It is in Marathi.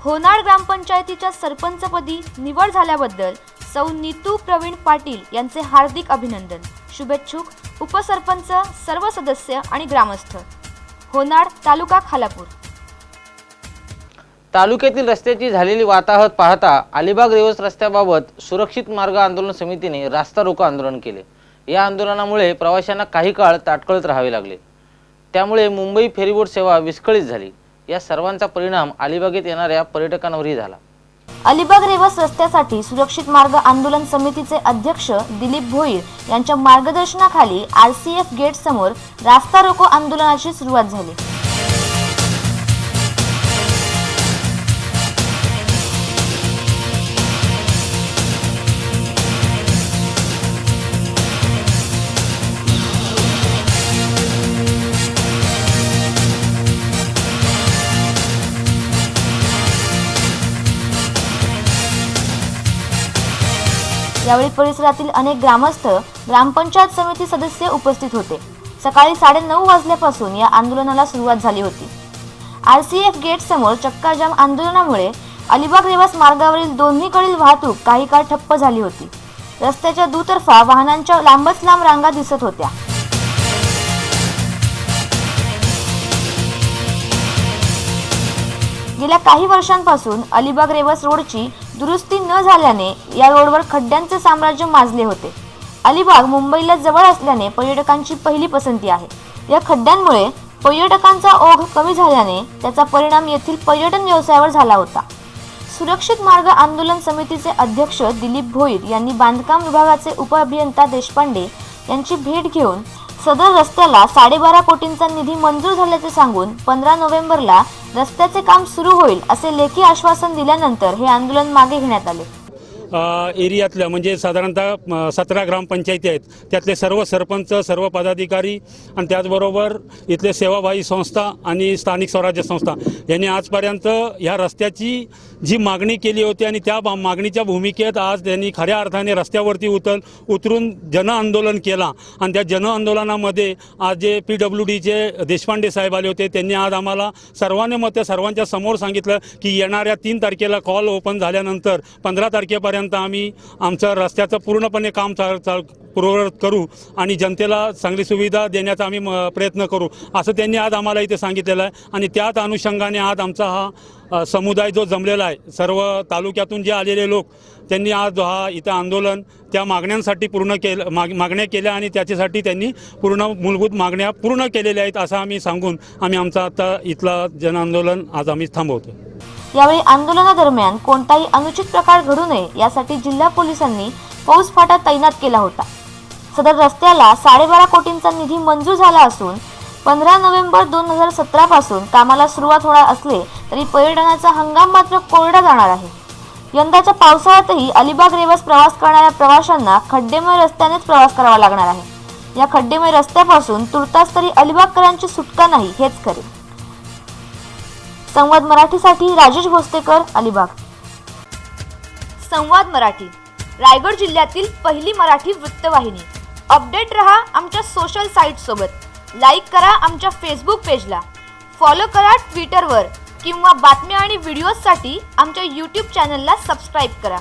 होनाड ग्रामपंचायतीच्या सरपंचपदी निवड झाल्याबद्दल सौ नीतू प्रवीण पाटील यांचे हार्दिक अभिनंदन। शुभेच्छुक उपसरपंच, सर्व सदस्य आणि ग्रामस्थ। होनाड तालुका खालापूर। तालुक्यातील रस्त्याची झालेली वाताहत पाहता अलिबाग रेवस रस्त्याबाबत सुरक्षित मार्ग आंदोलन समितीने रास्ता रोको आंदोलन केले। या आंदोलनामुळे प्रवाशांना काही काळ ताटकळत राहावे लागले, त्यामुळे मुंबई फेरीबोट सेवा विस्कळीत झाली। या सर्वांचा परिणाम अलिबागेत येणाऱ्या पर्यटकांवरही झाला। अलिबाग रेवस रस्त्यासाठी सुरक्षित मार्ग आंदोलन समितीचे अध्यक्ष दिलीप भोईर यांच्या मार्गदर्शनाखाली RCF गेट समोर रास्ता रोको आंदोलनाची सुरुवात झाली। यावेळी परिसरातील अनेक ग्रामस्थ, ग्रामपंचायत समिती सदस्य उपस्थित होते। सकाळी 9:30 वाजल्यापासून या आंदोलनाला सुरुवात झाली होती। RCF गेट समोर चक्काजाम आंदोलनामुळे अलिबाग रेवस मार्गावरील दोन्हीकडील वाहतूक काही काळ ठप्प झाली होती। रस्त्याच्या दुतर्फा वाहनांच्या लांबच लांब रांगा दिसत होत्या। गेल्या काही वर्षांपासून अलिबाग रेवस रोडची दुरुस्ती न झाल्याने या रोडवर खड्ड्यांचे साम्राज्य माजले होते। अलिबाग मुंबईला जवळ असल्याने पर्यटकांची पहिली पसंती आहे। या खड्ड्यांमुळे पर्यटकांचा ओघ कमी झाल्याने त्याचा परिणाम येथील पर्यटन व्यवसायावर झाला होता। सुरक्षित मार्ग आंदोलन समितीचे अध्यक्ष दिलीप भोईर यांनी बांधकाम विभागाचे उपअभियंता देशपांडे यांची भेट घेऊन सदर रस्त्याला 12.5 कोटींचा निधी मंजूर झाल्याचे सांगून 15 नोव्हेंबरला रस्त्याचे काम सुरू होईल असे लेखी आश्वासन दिल्यानंतर हे आंदोलन मागे घेण्यात आले। एरियातल्या म्हणजे साधारणतः 17 ग्रामपंचायती आहेत, त्यातले सर्व सरपंच, सर्व पदाधिकारी आणि त्याचबरोबर इथले सेवाभावी संस्था आणि स्थानिक स्वराज्य संस्था यांनी आजपर्यंत ह्या रस्त्याची जी मागणी केली होती आणि त्या मागणीच्या भूमिकेत आज त्यांनी खऱ्या अर्थाने रस्त्यावरती उतरून जनआंदोलन केला। आणि त्या जनआंदोलनामध्ये आज जे PWDचे देशपांडे साहेब आले होते, त्यांनी आज आम्हाला सर्वानुमते सर्वांच्या समोर सांगितलं की येणाऱ्या 3 तारखेला कॉल ओपन झाल्यानंतर 15 तारखेपर्यंत आम्ही आमचं रस्त्याचं पूर्णपणे काम पूर्ववत करू आणि जनतेला चांगली सुविधा देण्याचा आम्ही प्रयत्न करू असं त्यांनी आज आम्हाला इथे सांगितलेलं आहे। आणि त्याच अनुषंगाने आज आमचा हा समुदाय जो जमलेला आहे, सर्व तालुक्यातून जे आलेले लोक, त्यांनी आज हा इथं आंदोलन त्या मागण्यांसाठी मागण्या केल्या आणि त्याच्यासाठी त्यांनी मूलभूत मागण्या पूर्ण केलेल्या आहेत असं आम्ही सांगून आम्ही आमचा आता इथला जनआंदोलन आज आम्ही थांबवतो। यावेळी आंदोलनादरम्यान कोणताही अनुचित प्रकार घडू नये यासाठी जिल्हा पोलिसांनी फौजफाटा तैनात केला होता। सदर रस्त्याला 12.5 कोटींचा निधी मंजूर झाला असून 15 नोव्हेंबर 2017 पासून कामाला सुरुवात होणार असले तरी पर्यटनाचा हंगाम मात्र कोरडा जाणार आहे। यंदाच्या पावसाळ्यातही अलिबाग रेवस प्रवास करणाऱ्या प्रवाशांना खड्डेमय रस्त्यानेच प्रवास करावा लागणार आहे। या खड्डेमय रस्त्यापासून तुर्तास तरी अलिबागकरांची सुटका नाही हेच खरे। संवाद मराठीसाठी राजेश भोसतेकर, अलिबाग। संवाद मराठी, रायगड जिल्ह्यातील पहिली मराठी वृत्तवाहिनी। अपडेट रहा आमच्या सोशल साईट सोबत। लाईक करा आमच्या फेसबुक पेजला, फॉलो करा ट्विटरवर किंवा बातम्या आणि व्हिडिओजसाठी आमच्या YouTube चॅनलला सबस्क्राईब करा।